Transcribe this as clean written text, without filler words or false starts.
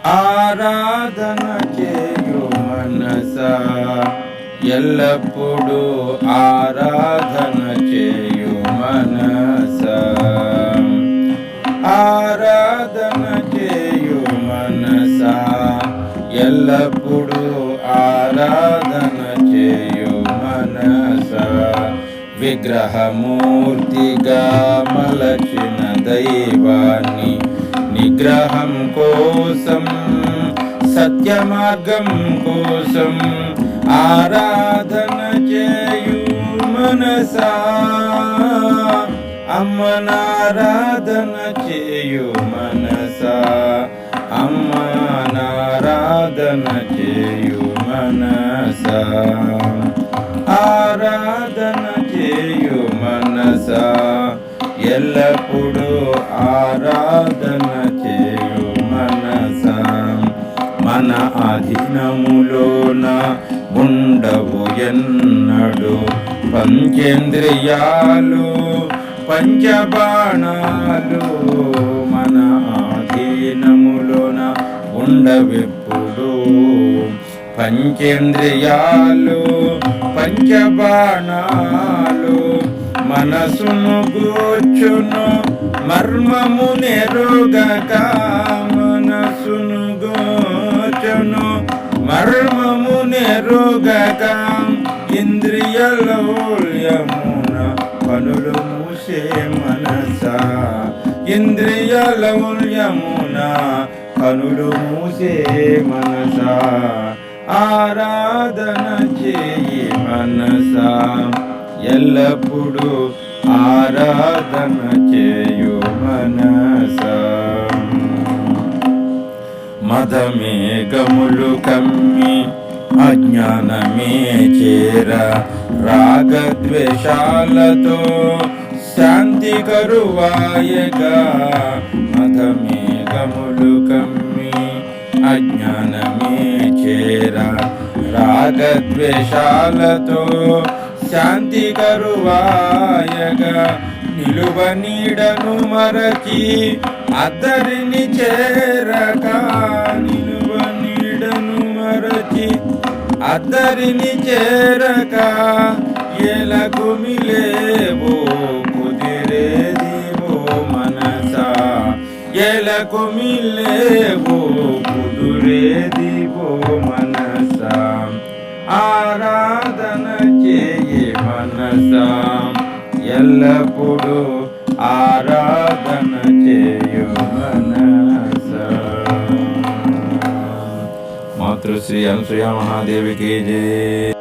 ఆరాధన చేయు మనసా ఎల్లప్పుడూ ఆరాధన చేయు మనసా ఆరాధన చేయు మనసా ఎల్లప్పుడూ ఆరాధన చేయు మనసా విగ్రహమూర్తిగా మలచిన దైవాన్ని నిగ్రహం కోసం సత్య మార్గం కోసం ఆరాధన చేయు మనసా అమ్మనారాధన చేయు మనసా అమ్మనారాధన చేయు మనసా ఆరాధన చేయు మనసా ఎల్లప్పుడూ ఆరాధన చేయు మనసా మన అధీనములోన ఉండవు ఎన్నడు పంచేంద్రియాలు పంచబాణాలు మన అధీనములోన ఉండవెప్పుడు పంచేంద్రియాలు పంచబాణాలు మనసును గూర్చును మర్మము నెరుగక మనసును గూర్చును మర్మము నెరుగక ఇంద్రియలౌల్యమున పనులు మూసే మనసా ఇంద్రియలౌల్యమున పనులు మూసే మనసా ఆరాధన చేయి మనసా ఎల్లప్పుడూ ఆరాధన చేయు మనసా మదమేఘములు కమ్మి అజ్ఞానమే చేర రాగద్వేషాలతో శాంతి కరువాయగా మదమేఘములు కమ్మి అజ్ఞానమే చేర రాగద్వేషాలతో శాంతి కరువాయగా నిలువ నీడను మరచి అద్దరిని చేరక నిలువ నీడను మరచి అద్దరిని చేరక ఎలకు మిలేవో కుదిరేదివో మనసా ఎలకు మిలేవో కుదురేదివో మనసా ఆరాధన చేయి మనసా ఎల్లప్పుడూ ఆరాధన చేయు మనసా మాతృశ్రీ అనసూయ మహాదేవికి జై.